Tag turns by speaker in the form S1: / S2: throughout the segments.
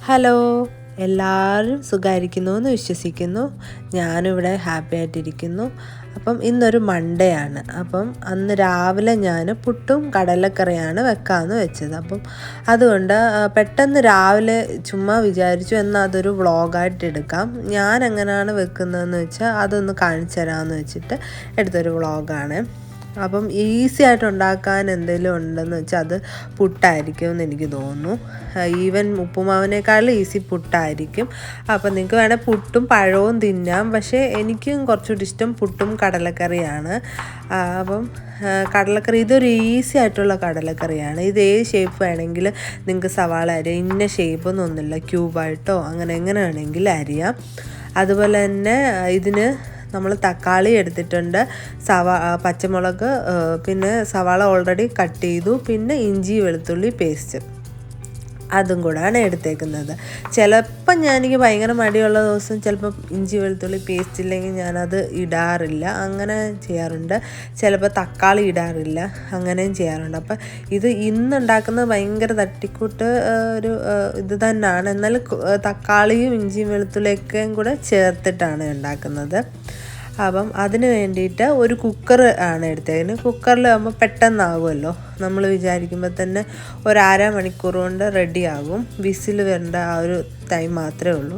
S1: Hello, എല്ലാവരും സുഖമായിരിക്കുന്നു എന്ന് വിശ്വസിക്കുന്നു. ഞാനിവിടെ ഹാപ്പി ആയിട്ടിരിക്കുന്നു. അപ്പം ഇന്നൊരു മൺഡേ ആണ്. അപ്പം അന്ന് രാവിലെ ഞാൻ പുട്ടും കടലക്കറിയാണ് വെക്കാമെന്ന് വെച്ചത്. അപ്പം അതുകൊണ്ട് പെട്ടെന്ന് രാവിലെ ചുമ്മാ വിചാരിച്ചു എന്നാൽ അതൊരു വ്ളോഗായിട്ട് എടുക്കാം. ഞാൻ എങ്ങനെയാണ് വെക്കുന്നതെന്ന് വെച്ചാൽ അതൊന്ന് കാണിച്ചു തരാമെന്ന് വെച്ചിട്ട് എടുത്തൊരു വ്ളോഗാണ്. അപ്പം ഈസി ആയിട്ട് ഉണ്ടാക്കാൻ എന്തെങ്കിലും ഉണ്ടെന്ന് വെച്ചാൽ അത് പുട്ടായിരിക്കും എന്ന് എനിക്ക് തോന്നുന്നു. ഈവൻ ഉപ്പുമാവിനേക്കാളും ഈസി പുട്ടായിരിക്കും. അപ്പം നിങ്ങൾക്ക് വേണേൽ പുട്ടും പഴവും തിന്നാം. പക്ഷേ എനിക്കും കുറച്ചുകൂടി ഇഷ്ടം പുട്ടും കടലക്കറിയാണ്. അപ്പം കടലക്കറി ഇതൊരു ഈസി ആയിട്ടുള്ള കടലക്കറിയാണ്. ഇത് ഏത് ഷേപ്പ് വേണമെങ്കിൽ നിങ്ങൾക്ക് സവാള അരിയാം. ഇന്ന ഷേപ്പൊന്നുമില്ല, ക്യൂബായിട്ടോ അങ്ങനെ എങ്ങനെ വേണമെങ്കിലും അരിയാം. അതുപോലെ തന്നെ ഇതിന് നമ്മൾ തക്കാളി എടുത്തിട്ടുണ്ട്, പച്ചമുളക്, പിന്നെ സവാള ഓൾറെഡി കട്ട് ചെയ്തു, പിന്നെ ഇഞ്ചി വെളുത്തുള്ളി പേസ്റ്റ് അതും കൂടാണ് എടുത്തേക്കുന്നത്. ചിലപ്പം എനിക്ക് ഭയങ്കര മടിയുള്ള ദിവസം ചിലപ്പോൾ ഇഞ്ചി വെളുത്തുള്ളി പേസ്റ്റ് ഇല്ലെങ്കിൽ ഞാനത് ഇടാറില്ല, അങ്ങനെ ചെയ്യാറുണ്ട്. ചിലപ്പോൾ തക്കാളി ഇടാറില്ല, അങ്ങനെയും ചെയ്യാറുണ്ട്. അപ്പം ഇത് ഇന്നുണ്ടാക്കുന്നത് ഭയങ്കര തട്ടിക്കൂട്ട് ഒരു ഇത് തന്നെയാണ്. എന്നാൽ തക്കാളിയും ഇഞ്ചിയും വെളുത്തുള്ളിയൊക്കെയും കൂടെ ചേർത്തിട്ടാണ് ഉണ്ടാക്കുന്നത്. അപ്പം അതിന് വേണ്ടിയിട്ട് ഒരു കുക്കർ ആണ് എടുത്തതിന്. കുക്കറിലാകുമ്പോൾ പെട്ടെന്നാകുമല്ലോ, നമ്മൾ വിചാരിക്കുമ്പോൾ തന്നെ ഒരു അരമണിക്കൂർ കൊണ്ട് റെഡിയാകും. വിസിൽ വരേണ്ട ആ ഒരു ടൈം മാത്രമേ ഉള്ളൂ.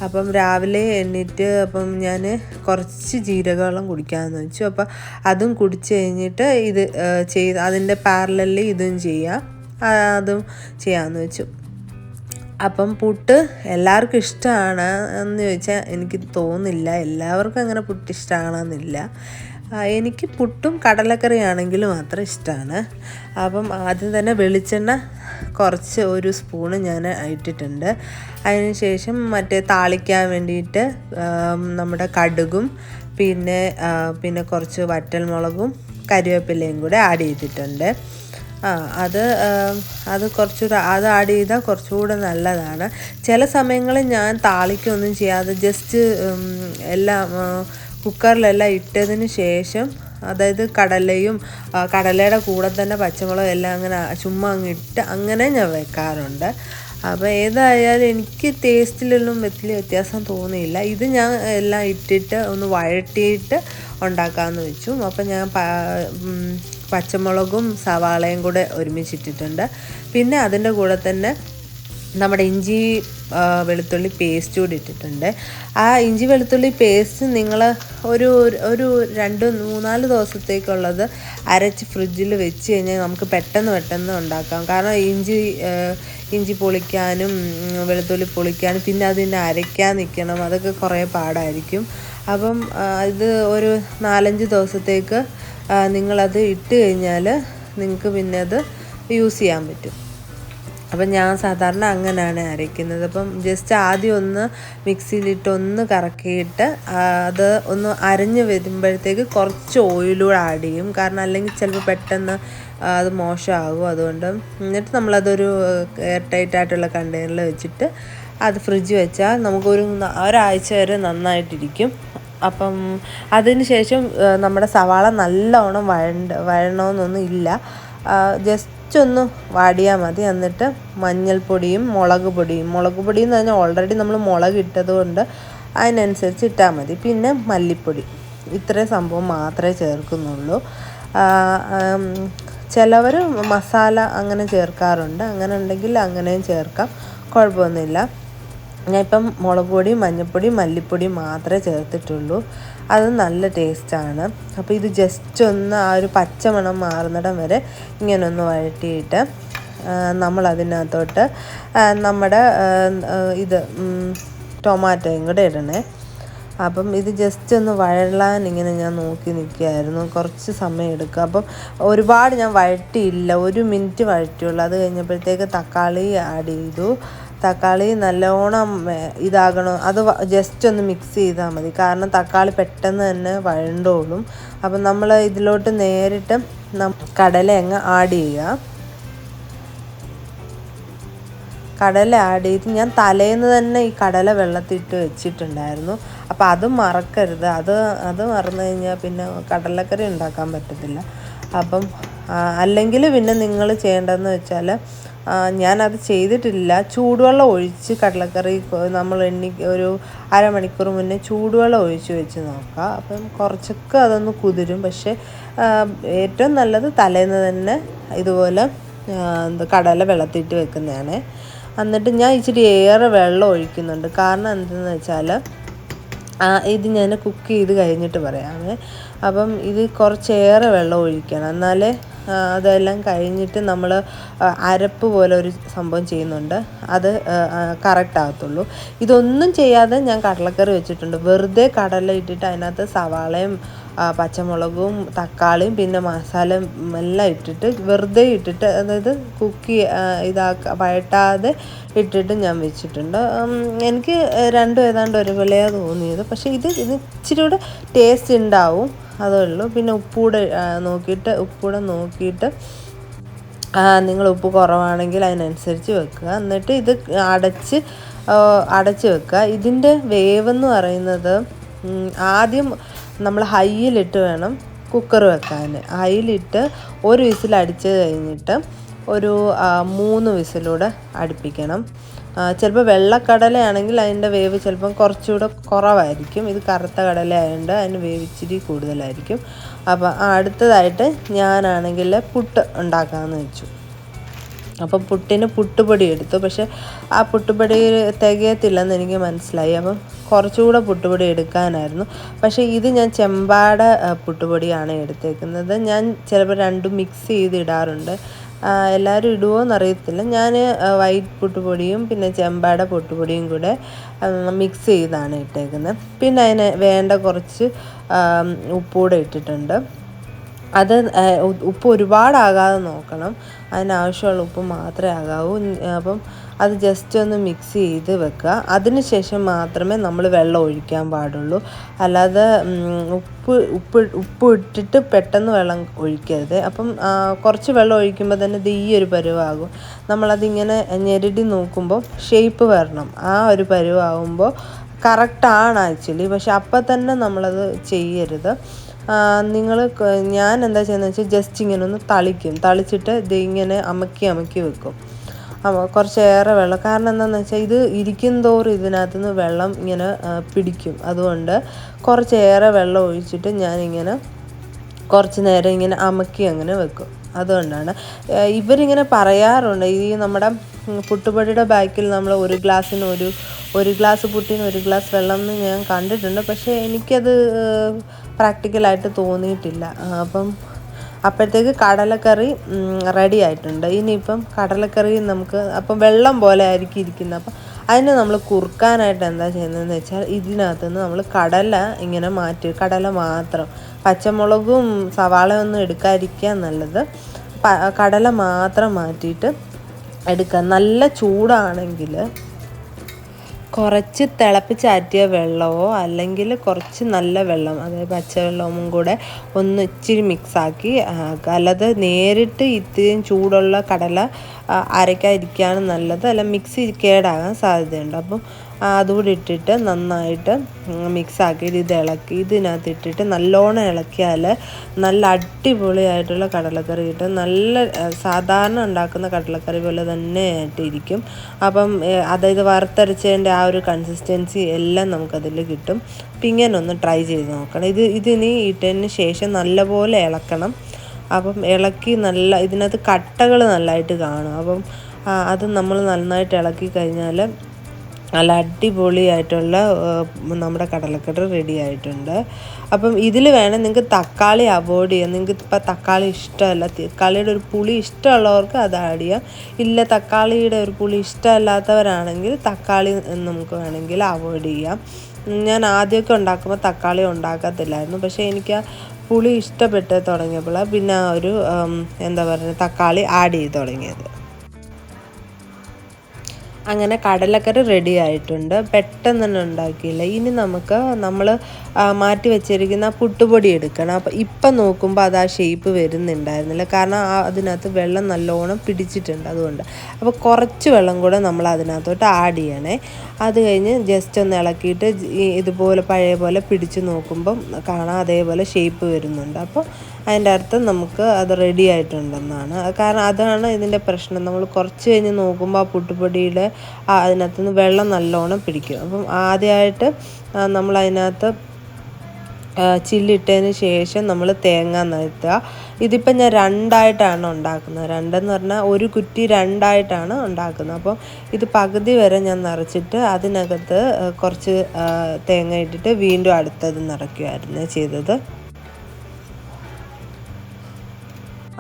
S1: അപ്പം രാവിലെ എണ്ണീറ്റ് അപ്പം ഞാൻ കുറച്ച് ജീരകവെള്ളം കുടിക്കാമെന്ന് വെച്ചു. അപ്പം അതും കുടിച്ച് കഴിഞ്ഞിട്ട് ഇത് അതിൻ്റെ പാരലലിൽ ഇതും അതും ചെയ്യാമെന്ന് വെച്ചു. അപ്പം പുട്ട് എല്ലാവർക്കും ഇഷ്ടമാണ് എന്ന് ചോദിച്ചാൽ എനിക്ക് തോന്നുന്നില്ല എല്ലാവർക്കും അങ്ങനെ പുട്ട് ഇഷ്ടമാണെന്നില്ല. എനിക്ക് പുട്ടും കടലക്കറിയാണെങ്കിലും മാത്രം ഇഷ്ടമാണ്. അപ്പം ആദ്യം തന്നെ വെളിച്ചെണ്ണ കുറച്ച് ഒരു സ്പൂണ് ഞാൻ ഇട്ടിട്ടുണ്ട്. അതിന് ശേഷം താളിക്കാൻ വേണ്ടിയിട്ട് നമ്മുടെ കടുകും പിന്നെ കുറച്ച് വറ്റൽമുളകും കരിവേപ്പിലയും കൂടെ ആഡ് ചെയ്തിട്ടുണ്ട്. അത് കുറച്ചുകൂടെ അത് ആഡ് ചെയ്താൽ കുറച്ചുകൂടെ നല്ലതാണ്. ചില സമയങ്ങളിൽ ഞാൻ താളിക്കൊന്നും ചെയ്യാതെ ജസ്റ്റ് എല്ലാം കുക്കറിലെല്ലാം ഇട്ടതിന് ശേഷം, അതായത് കടലയുടെ കൂടെ തന്നെ പച്ചമുളകും എല്ലാം അങ്ങനെ ചുമ്മാ ഇട്ട് അങ്ങനെ ഞാൻ വെക്കാറുണ്ട്. അപ്പോൾ ഏതായാലും എനിക്ക് ടേസ്റ്റിലൊന്നും വലിയ വ്യത്യാസം തോന്നിയില്ല. ഇത് ഞാൻ എല്ലാം ഇട്ടിട്ട് ഒന്ന് വഴറ്റിയിട്ട് ഉണ്ടാക്കാമെന്ന് വെച്ചു. അപ്പം ഞാൻ പച്ചമുളകും സവാളയും കൂടെ ഒരുമിച്ചിട്ടിട്ടുണ്ട്. പിന്നെ അതിൻ്റെ കൂടെ തന്നെ നമ്മുടെ ഇഞ്ചി വെളുത്തുള്ളി പേസ്റ്റ് കൂടി ഇട്ടിട്ടുണ്ട്. ആ ഇഞ്ചി വെളുത്തുള്ളി പേസ്റ്റ് നിങ്ങൾ ഒരു 2-3-4 ദിവസത്തേക്കുള്ളത് അരച്ച് ഫ്രിഡ്ജിൽ വെച്ച് കഴിഞ്ഞാൽ നമുക്ക് പെട്ടെന്ന് ഉണ്ടാക്കാം. കാരണം ഇഞ്ചി പൊളിക്കാനും വെളുത്തുള്ളി പൊളിക്കാനും പിന്നെ അതിനെ അരയ്ക്കാൻ നിൽക്കണം, അതൊക്കെ കുറേ പാടായിരിക്കും. അപ്പം ഇത് ഒരു 4-5 ദിവസത്തേക്ക് നിങ്ങളത് ഇട്ട് കഴിഞ്ഞാൽ നിങ്ങൾക്ക് പിന്നെ അത് യൂസ് ചെയ്യാൻ പറ്റും. അപ്പം ഞാൻ സാധാരണ അങ്ങനെയാണ് അരയ്ക്കുന്നത്. അപ്പം ജസ്റ്റ് ആദ്യം ഒന്ന് മിക്സിയിലിട്ട് ഒന്ന് കറക്കിയിട്ട് അത് ഒന്ന് അരഞ്ഞ് വരുമ്പോഴത്തേക്ക് കുറച്ച് ഓയിലൂടെ ആഡ് ചെയ്യും. കാരണം അല്ലെങ്കിൽ ചിലപ്പോൾ പെട്ടെന്ന് അത് മോശമാകും. അതുകൊണ്ട് എന്നിട്ട് നമ്മളതൊരു എയർ ടൈറ്റായിട്ടുള്ള കണ്ടെയ്നറിൽ വെച്ചിട്ട് അത് ഫ്രിഡ്ജ് വെച്ചാൽ നമുക്കൊരു ഒരാഴ്ച വരെ നന്നായിട്ടിരിക്കും. അപ്പം അതിന് ശേഷം നമ്മുടെ സവാള നല്ലവണ്ണം വഴണമെന്നൊന്നും ഇല്ല, ജസ്റ്റ് ഒന്ന് വാടിയാൽ മതി. എന്നിട്ട് മഞ്ഞൾപ്പൊടിയും മുളക് പൊടി എന്ന് പറഞ്ഞാൽ ഓൾറെഡി നമ്മൾ മുളക് ഇട്ടതുകൊണ്ട് അതിനനുസരിച്ച് ഇട്ടാൽ മതി. പിന്നെ മല്ലിപ്പൊടി, ഇത്രയും സംഭവം മാത്രമേ ചേർക്കുന്നുള്ളൂ. ചിലവർ മസാല അങ്ങനെ ചേർക്കാറുണ്ട്, അങ്ങനെ ഉണ്ടെങ്കിൽ അങ്ങനെയും ചേർക്കാം, കുഴപ്പമൊന്നുമില്ല. ഞാനിപ്പം മുളക് പൊടിയും മഞ്ഞൾപ്പൊടിയും മല്ലിപ്പൊടിയും മാത്രമേ ചേർത്തിട്ടുള്ളൂ. അത് നല്ല ടേസ്റ്റാണ്. അപ്പോൾ ഇത് ജസ്റ്റ് ഒന്ന് ആ ഒരു പച്ചമണം മാറുന്നിടം വരെ ഇങ്ങനെ ഒന്ന് വഴറ്റിയിട്ട് നമ്മളതിനകത്തോട്ട് നമ്മുടെ ടൊമാറ്റോയും കൂടെ ഇടണേ. അപ്പം ഇത് ജസ്റ്റ് ഒന്ന് വഴലാൻ ഇങ്ങനെ ഞാൻ നോക്കി നിൽക്കുകയായിരുന്നു, കുറച്ച് സമയം എടുക്കും. അപ്പം ഒരുപാട് ഞാൻ വഴറ്റിയില്ല, 1 മിനിറ്റ് വഴറ്റിയുള്ളൂ. അത് കഴിഞ്ഞപ്പോഴത്തേക്ക് തക്കാളി ആഡ് ചെയ്തു. തക്കാളി നല്ലോണം ഇതാകണം, അത് ജസ്റ്റ് ഒന്ന് മിക്സ് ചെയ്താൽ മതി. കാരണം തക്കാളി പെട്ടെന്ന് തന്നെ വഴണ്ടോളും. അപ്പം നമ്മൾ ഇതിലോട്ട് നേരിട്ട് കടല അങ്ങ് ആഡ് ചെയ്യുക. കടല ആഡ് ചെയ്ത് ഞാൻ തലേന്ന് തന്നെ ഈ കടല വെള്ളത്തിട്ട് വെച്ചിട്ടുണ്ടായിരുന്നു. അപ്പോൾ അതും മറക്കരുത്. അത് മറന്നു കഴിഞ്ഞാൽ പിന്നെ കടലക്കറി ഉണ്ടാക്കാൻ പറ്റത്തില്ല. അപ്പം അല്ലെങ്കിൽ പിന്നെ നിങ്ങൾ ചെയ്യേണ്ടതെന്ന് വെച്ചാൽ ഞാനത് ചെയ്തിട്ടില്ല. ചൂടുവെള്ളം ഒഴിച്ച് കടലക്കറി നമ്മൾ ഒരു അരമണിക്കൂർ മുന്നേ ചൂടുവെള്ളം ഒഴിച്ച് വെച്ച് നോക്കുക. അപ്പം കുറച്ചൊക്കെ അതൊന്ന് കുതിരും. പക്ഷേ ഏറ്റവും നല്ലത് തലേന്ന് തന്നെ ഇതുപോലെ കടല വെള്ളത്തിട്ട് വെക്കുന്നതാണ്. എന്നിട്ട് ഞാൻ ഇച്ചിരി ഏറെ വെള്ളം ഒഴിക്കുന്നുണ്ട്. കാരണം എന്തെന്ന് വെച്ചാൽ ഇത് ഞാൻ കുക്ക് ചെയ്ത് കഴിഞ്ഞിട്ട് പറയാമേ. അപ്പം ഇത് കുറച്ചേറെ വെള്ളം ഒഴിക്കണം, എന്നാലേ അതെല്ലാം കഴിഞ്ഞിട്ട് നമ്മൾ അരപ്പ് പോലെ ഒരു സംഭവം ചെയ്യുന്നുണ്ട്, അത് കറക്റ്റ് ആകത്തുള്ളൂ. ഇതൊന്നും ചെയ്യാതെ ഞാൻ കടലക്കറി വെച്ചിട്ടുണ്ട്. വെറുതെ കടല ഇട്ടിട്ട് അതിനകത്ത് സവാളയും പച്ചമുളകും തക്കാളിയും പിന്നെ മസാലയും എല്ലാം ഇട്ടിട്ട് വെറുതെ ഇട്ടിട്ട്, അതായത് വഴട്ടാതെ ഇട്ടിട്ട് ഞാൻ വെച്ചിട്ടുണ്ട്. എനിക്ക് രണ്ടും ഏതാണ്ട് ഒരുപോലെയാണ് തോന്നിയത്. പക്ഷേ ഇത് ഇച്ചിരി കൂടെ ടേസ്റ്റ് ഉണ്ടാവും, അതേ ഉള്ളൂ. പിന്നെ ഉപ്പൂടെ നോക്കിയിട്ട് നിങ്ങൾ ഉപ്പ് കുറവാണെങ്കിൽ അതിനനുസരിച്ച് വെക്കുക. എന്നിട്ട് ഇത് അടച്ച് വെക്കുക. ഇതിൻ്റെ വേവെന്ന് പറയുന്നത് ആദ്യം നമ്മൾ ഹൈയിലിട്ട് വേണം കുക്കർ വെക്കാൻ. ഹൈയിലിട്ട് ഒരു വിസിൽ അടിച്ച് കഴിഞ്ഞിട്ട് ഒരു 3 വിസിലൂടെ അടുപ്പിക്കണം. ചിലപ്പോൾ വെള്ളക്കടലയാണെങ്കിൽ അതിൻ്റെ വേവ് ചിലപ്പം കുറച്ചുകൂടെ കുറവായിരിക്കും. ഇത് കറുത്ത കടല ആയതുകൊണ്ട് അതിന് വേവ് ഇച്ചിരി കൂടുതലായിരിക്കും. അപ്പോൾ അടുത്തതായിട്ട് ഞാനാണെങ്കിൽ പുട്ട് ഉണ്ടാക്കാമെന്ന് വെച്ചു. അപ്പം പുട്ടിന് പുട്ടുപൊടി എടുത്തു. പക്ഷേ ആ പുട്ടുപൊടി തികയത്തില്ലെന്ന് എനിക്ക് മനസ്സിലായി. അപ്പം കുറച്ചുകൂടെ പുട്ടുപൊടി എടുക്കാനായിരുന്നു. പക്ഷേ ഇത് ഞാൻ ചെമ്പാട പുട്ടുപൊടിയാണ് എടുത്തേക്കുന്നത്. ഞാൻ ചിലപ്പോൾ രണ്ടും മിക്സ് ചെയ്ത് ഇടാറുണ്ട്. എല്ലാവരും ഇടുമോ എന്നറിയത്തില്ല. ഞാൻ വൈറ്റ് പുട്ടുപൊടിയും പിന്നെ ചെമ്പാട പുട്ടുപൊടിയും കൂടെ മിക്സ് ചെയ്താണ് ഇട്ടേക്കുന്നത്. പിന്നെ അതിന് വേണ്ട കുറച്ച് ഉപ്പൂടെ ഇട്ടിട്ടുണ്ട്. അത് ഉപ്പ് ഒരുപാടാകാതെ നോക്കണം, അതിനാവശ്യമുള്ള ഉപ്പ് മാത്രമേ ആകാവൂ. അപ്പം അത് ജസ്റ്റ് ഒന്ന് മിക്സ് ചെയ്ത് വെക്കുക. അതിന് മാത്രമേ നമ്മൾ വെള്ളം ഒഴിക്കാൻ പാടുള്ളൂ. അല്ലാതെ ഉപ്പ് ഇട്ടിട്ട് പെട്ടെന്ന് വെള്ളം ഒഴിക്കരുത്. അപ്പം കുറച്ച് വെള്ളം ഒഴിക്കുമ്പോൾ തന്നെ ഇത് ഈ ഒരു പരുവാകും. നമ്മളതിങ്ങനെ ഞെരടി നോക്കുമ്പോൾ ഷേപ്പ് വരണം. ആ ഒരു പരുവാകുമ്പോൾ കറക്റ്റാണ് ആക്ച്വലി. പക്ഷെ അപ്പം തന്നെ നമ്മളത് ചെയ്യരുത്. ഞാൻ എന്താ ചെയ്യുന്നത് വെച്ചാൽ ജസ്റ്റ് ഇങ്ങനെ ഒന്ന് തളിച്ചിട്ട് ഇത് ഇങ്ങനെ അമക്കി വെക്കും. കുറച്ചേറെ വെള്ളം. കാരണം എന്താണെന്ന് വെച്ചാൽ ഇത് ഇരിക്കും തോറും ഇതിനകത്ത് നിന്ന് വെള്ളം ഇങ്ങനെ പിടിക്കും. അതുകൊണ്ട് കുറച്ചേറെ വെള്ളം ഒഴിച്ചിട്ട് ഞാനിങ്ങനെ കുറച്ച് നേരം ഇങ്ങനെ അമക്കി അങ്ങനെ വെക്കും. അതുകൊണ്ടാണ് ഇവരിങ്ങനെ പറയാറുണ്ട്, ഈ നമ്മുടെ പുട്ടുപൊടിയുടെ ബാക്കിൽ നമ്മൾ ഒരു ഗ്ലാസ് പുട്ടിന് 1 ഗ്ലാസ് വെള്ളം എന്ന് ഞാൻ കണ്ടിട്ടുണ്ട്. പക്ഷേ എനിക്കത് പ്രാക്ടിക്കലായിട്ട് തോന്നിയിട്ടില്ല. അപ്പോഴത്തേക്ക് കടലക്കറി റെഡി ആയിട്ടുണ്ട്. ഇനിയിപ്പം കടലക്കറി അപ്പം വെള്ളം പോലെ ആയിരിക്കും ഇരിക്കുന്നത്. അപ്പം അതിന് നമ്മൾ കുറുക്കാനായിട്ട് എന്താ ചെയ്യുന്നതെന്ന് വെച്ചാൽ ഇതിനകത്തുനിന്ന് നമ്മൾ കടല ഇങ്ങനെ കടല മാത്രം, പച്ചമുളകും സവാളയൊന്നും എടുക്കാതിരിക്കാൻ നല്ലത്. കടല മാത്രം മാറ്റിയിട്ട് എടുക്കുക. നല്ല ചൂടാണെങ്കിൽ കുറച്ച് തിളപ്പിച്ചാറ്റിയ വെള്ളമോ അല്ലെങ്കിൽ കുറച്ച് നല്ല വെള്ളം, അതായത് പച്ചവെള്ളവും കൂടെ ഒന്ന് ഇച്ചിരി മിക്സാക്കി, അല്ലാതെ നേരിട്ട് ഇത്രയും ചൂടുള്ള കടല അരയ്ക്കാതിരിക്കുകയാണ് നല്ലത്. അല്ല മിക്സി കേടാകാൻ സാധ്യതയുണ്ട്. അപ്പം അതുകൂടി ഇട്ടിട്ട് നന്നായിട്ട് മിക്സാക്കിയിട്ട് ഇതിനകത്ത് ഇട്ടിട്ട് നല്ലോണം ഇളക്കിയാൽ നല്ല അടിപൊളിയായിട്ടുള്ള കടലക്കറി കിട്ടും. നല്ല സാധാരണ ഉണ്ടാക്കുന്ന കടലക്കറി പോലെ തന്നെ ആയിട്ടിരിക്കും. അപ്പം അതായത് വറുത്തരച്ചതിൻ്റെ ആ ഒരു കൺസിസ്റ്റൻസി എല്ലാം നമുക്കതിൽ കിട്ടും. അപ്പം ഇങ്ങനെ ഒന്ന് ട്രൈ ചെയ്ത് നോക്കണം. ഇതിനി ഇട്ടതിന് ശേഷം നല്ലപോലെ ഇളക്കണം. അപ്പം ഇളക്കി ഇതിനകത്ത് കട്ടകൾ നല്ലതായിട്ട് കാണും. അപ്പം അത് നമ്മൾ നന്നായിട്ട് ഇളക്കി കഴിഞ്ഞാൽ നല്ല അടിപൊളിയായിട്ടുള്ള നമ്മുടെ കടലക്കറി റെഡി ആയിട്ടുണ്ട്. അപ്പം ഇതിൽ വേണം നിങ്ങൾക്ക് തക്കാളി അവോയ്ഡ് ചെയ്യാം. നിങ്ങൾക്ക് ഇപ്പോൾ തക്കാളി ഇഷ്ടമല്ല, തക്കാളിയുടെ ഒരു പുളി ഇഷ്ടമുള്ളവർക്ക് അത് ആഡ് ചെയ്യാം. ഇല്ല, തക്കാളിയുടെ ഒരു പുളി ഇഷ്ടമല്ലാത്തവരാണെങ്കിൽ തക്കാളി നമുക്ക് വേണമെങ്കിൽ അവോയ്ഡ് ചെയ്യാം. ഞാൻ ആദ്യമൊക്കെ ഉണ്ടാക്കുമ്പോൾ തക്കാളി ഉണ്ടാക്കത്തില്ലായിരുന്നു. പക്ഷേ എനിക്ക് പുളി ഇഷ്ടപ്പെട്ട് തുടങ്ങിയപ്പോൾ പിന്നെ ഒരു തക്കാളി ആഡ് ചെയ്ത് തുടങ്ങിയത്. അങ്ങനെ കടലക്കറി റെഡി ആയിട്ടുണ്ട്. പെട്ടെന്ന് തന്നെ ഉണ്ടാക്കിയില്ല. ഇനി നമ്മൾ മാറ്റി വെച്ചിരിക്കുന്ന പുട്ടുപൊടി എടുക്കണം. അപ്പോൾ ഇപ്പം നോക്കുമ്പോൾ അത് ആ ഷേപ്പ് വരുന്നുണ്ടായിരുന്നില്ല, കാരണം അതിനകത്ത് വെള്ളം നല്ലോണം പിടിച്ചിട്ടുണ്ട്. അതുകൊണ്ട് അപ്പോൾ കുറച്ച് വെള്ളം കൂടെ നമ്മൾ അതിനകത്തോട്ട് ആഡ് ചെയ്യണേ. അത് കഴിഞ്ഞ് ജസ്റ്റ് ഒന്ന് ഇളക്കിയിട്ട് ഇതുപോലെ പഴയ പോലെ പിടിച്ച് നോക്കുമ്പം കാണാം അതേപോലെ ഷേപ്പ് വരുന്നുണ്ട്. അപ്പോൾ അതിൻ്റെ അർത്ഥം നമുക്ക് അത് റെഡി ആയിട്ടുണ്ടെന്നാണ്. കാരണം അതാണ് ഇതിൻ്റെ പ്രശ്നം. നമ്മൾ കുറച്ച് കഴിഞ്ഞ് നോക്കുമ്പോൾ ആ പുട്ടുപൊടിയുടെ അതിനകത്തുനിന്ന് വെള്ളം നല്ലോണം പിടിക്കും. അപ്പം ആദ്യമായിട്ട് നമ്മൾ അതിനകത്ത് ചില്ലിട്ടതിന് ശേഷം നമ്മൾ തേങ്ങ നിരത്തുക. ഇതിപ്പം ഞാൻ രണ്ടായിട്ടാണ് ഉണ്ടാക്കുന്നത്. രണ്ടെന്ന് പറഞ്ഞാൽ ഒരു കുറ്റി രണ്ടായിട്ടാണ് ഉണ്ടാക്കുന്നത്. അപ്പോൾ ഇത് പകുതി വരെ ഞാൻ നിറച്ചിട്ട് അതിനകത്ത് കുറച്ച് തേങ്ങ ഇട്ടിട്ട് വീണ്ടും അടുത്തത് നിറയ്ക്കുമായിരുന്നു ചെയ്തത്.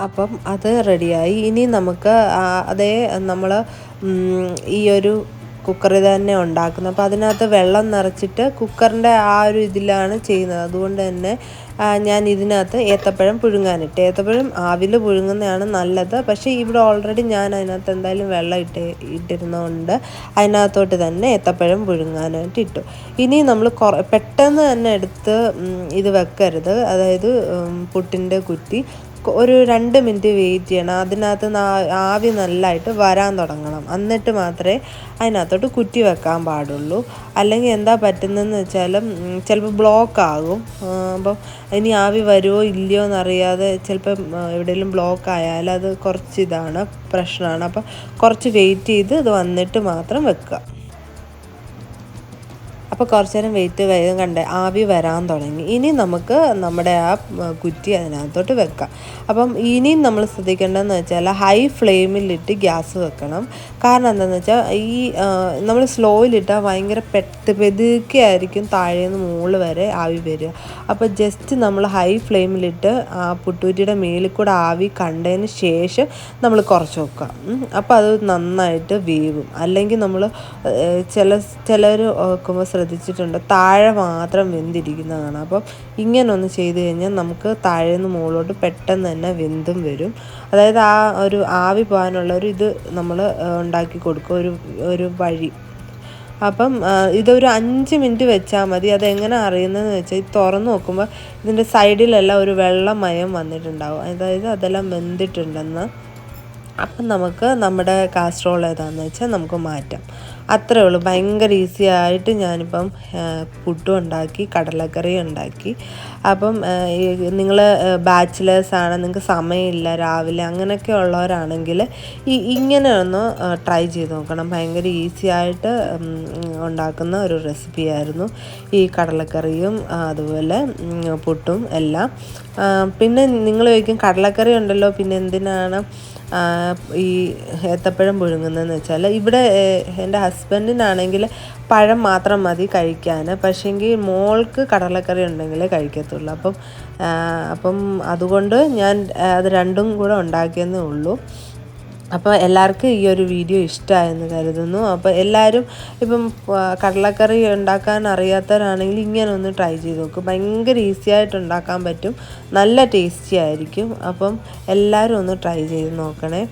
S1: അപ്പം അത് റെഡിയായി. ഇനി നമുക്ക് അതേ നമ്മൾ ഈ ഒരു കുക്കറിൽ തന്നെ ഉണ്ടാക്കുന്നത്. അപ്പോൾ അതിനകത്ത് വെള്ളം നിറച്ചിട്ട് കുക്കറിൻ്റെ ആ ഒരു ഇതിലാണ് ചെയ്യുന്നത്. അതുകൊണ്ട് തന്നെ ഞാൻ ഇതിനകത്ത് ഏത്തപ്പഴം പുഴുങ്ങാനിട്ട്. ഏത്തപ്പഴം ആവിയിൽ പുഴുങ്ങുന്നതാണ് നല്ലത്. പക്ഷേ ഇവിടെ ഓൾറെഡി ഞാൻ അതിനകത്ത് എന്തായാലും വെള്ളം ഇട്ടിരുന്നതുകൊണ്ട് അതിനകത്തോട്ട് തന്നെ ഏത്തപ്പഴം പുഴുങ്ങാനായിട്ട് ഇട്ടു. ഇനി നമ്മൾ പെട്ടെന്ന് തന്നെ എടുത്ത് ഇത് വെക്കരുത്. അതായത് പുട്ടിൻ്റെ കുറ്റി ഒരു 2 മിനിറ്റ് വെയിറ്റ് ചെയ്യണം. അതിനകത്ത് ആവി നല്ലതായിട്ട് വരാൻ തുടങ്ങണം. എന്നിട്ട് മാത്രമേ അതിനകത്തോട്ട് കുറ്റി വെക്കാൻ പാടുള്ളൂ. അല്ലെങ്കിൽ എന്താ പറ്റുന്നതെന്ന് വെച്ചാൽ ചിലപ്പോൾ ബ്ലോക്ക് ആകും. അപ്പം ഇനി ആവി വരുമോ ഇല്ലയോ എന്നറിയാതെ ചിലപ്പം എവിടെയെങ്കിലും ബ്ലോക്ക് ആയാൽ അത് കുറച്ച് ഇതാണ്, പ്രശ്നമാണ്. അപ്പം കുറച്ച് വെയിറ്റ് ചെയ്ത് ഇത് വന്നിട്ട് മാത്രം വെക്കുക. അപ്പോൾ കുറച്ച് നേരം വെയിറ്റ് വേഗം കണ്ടേ ആവി വരാൻ തുടങ്ങി. ഇനി നമുക്ക് നമ്മുടെ ആ കുറ്റി അതിനകത്തോട്ട് വെക്കാം. അപ്പം ഇനിയും നമ്മൾ ശ്രദ്ധിക്കേണ്ടതെന്ന് വെച്ചാൽ ഹൈ ഫ്ലെയിമിലിട്ട് ഗ്യാസ് വെക്കണം. കാരണം എന്താണെന്ന് വെച്ചാൽ ഈ നമ്മൾ സ്ലോയിലിട്ടാൽ ഭയങ്കര പെതുക്കെ ആയിരിക്കും താഴേന്ന് മുകളിൽ വരെ ആവി വരിക. അപ്പോൾ ജസ്റ്റ് നമ്മൾ ഹൈ ഫ്ലെയിമിലിട്ട് ആ പുട്ടുകുറ്റിയുടെ മേലിൽ കൂടെ ആവി കണ്ടതിന് ശേഷം നമ്മൾ കുറച്ച് വെക്കുക. അപ്പോൾ അത് നന്നായിട്ട് വേവും. അല്ലെങ്കിൽ നമ്മൾ ചിലർ വെക്കുമ്പോൾ ശ്രദ്ധിച്ചിട്ടുണ്ട് താഴെ മാത്രം വെന്തിരിക്കുന്നതാണ്. അപ്പം ഇങ്ങനെ ഒന്ന് ചെയ്ത് കഴിഞ്ഞാൽ നമുക്ക് താഴേന്ന് മുകളിലോട്ട് പെട്ടെന്ന് തന്നെ വെന്തും വരും. അതായത് ആ ഒരു ആവി പോകാനുള്ള ഒരു ഇത് നമ്മൾ ഉണ്ടാക്കി കൊടുക്കും, ഒരു വഴി. അപ്പം ഇതൊരു 5 മിനിറ്റ് വെച്ചാൽ മതി. അതെങ്ങനെ അറിയുന്നതെന്ന് വെച്ചാൽ ഇത് തുറന്ന് നോക്കുമ്പോൾ ഇതിൻ്റെ സൈഡിലെല്ലാം ഒരു വെള്ളമയം വന്നിട്ടുണ്ടാവും. അതായത് അതെല്ലാം വെന്തിട്ടുണ്ടെന്ന്. അപ്പം നമുക്ക് നമ്മുടെ കാസറോൾ ഏതാണെന്ന് വെച്ചാൽ നമുക്ക് മാറ്റാം. അത്രേ ഉള്ളൂ. ഭയങ്കര ഈസി ആയിട്ട് ഞാനിപ്പം പുട്ടും ഉണ്ടാക്കി, കടലക്കറിയും ഉണ്ടാക്കി. അപ്പം നിങ്ങൾ ബാച്ചിലേഴ്സാണ്, നിങ്ങൾക്ക് സമയമില്ല രാവിലെ അങ്ങനെയൊക്കെ ഉള്ളവരാണെങ്കിൽ ഇങ്ങനെ ഒന്ന് ട്രൈ ചെയ്ത് നോക്കണം. ഭയങ്കര ഈസി ആയിട്ട് ഉണ്ടാക്കുന്ന ഒരു റെസിപ്പിയായിരുന്നു ഈ കടലക്കറിയും അതുപോലെ പുട്ടും എല്ലാം. പിന്നെ നിങ്ങൾ ചോദിക്കും കടലക്കറി ഉണ്ടല്ലോ പിന്നെ എന്തിനാണ് ഈ ഏത്തപ്പഴം പുഴുങ്ങുന്നതെന്ന് വെച്ചാൽ ഇവിടെ എൻ്റെ ഹസ്ബൻഡിനാണെങ്കിൽ പഴം മാത്രം മതി കഴിക്കാൻ. പക്ഷേങ്കിൽ മോൾക്ക് കടലക്കറി ഉണ്ടെങ്കിലേ കഴിക്കത്തുള്ളൂ. അപ്പം അതുകൊണ്ട് ഞാൻ അത് രണ്ടും കൂടെ ഉണ്ടാക്കിയെന്നേ ഉള്ളൂ. അപ്പോൾ എല്ലാവർക്കും ഈ ഒരു വീഡിയോ ഇഷ്ടമായെന്ന് കരുതുന്നു. അപ്പോൾ എല്ലാവരും ഇപ്പം കടലക്കറി ഉണ്ടാക്കാൻ അറിയാത്തവരാണെങ്കിൽ ഇങ്ങനെ ഒന്ന് ട്രൈ ചെയ്ത് നോക്കും. ഭയങ്കര ഈസി ആയിട്ട് ഉണ്ടാക്കാൻ പറ്റും, നല്ല ടേസ്റ്റി ആയിരിക്കും. അപ്പം എല്ലാവരും ഒന്ന് ട്രൈ ചെയ്ത് നോക്കണേ.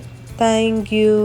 S1: Thank you.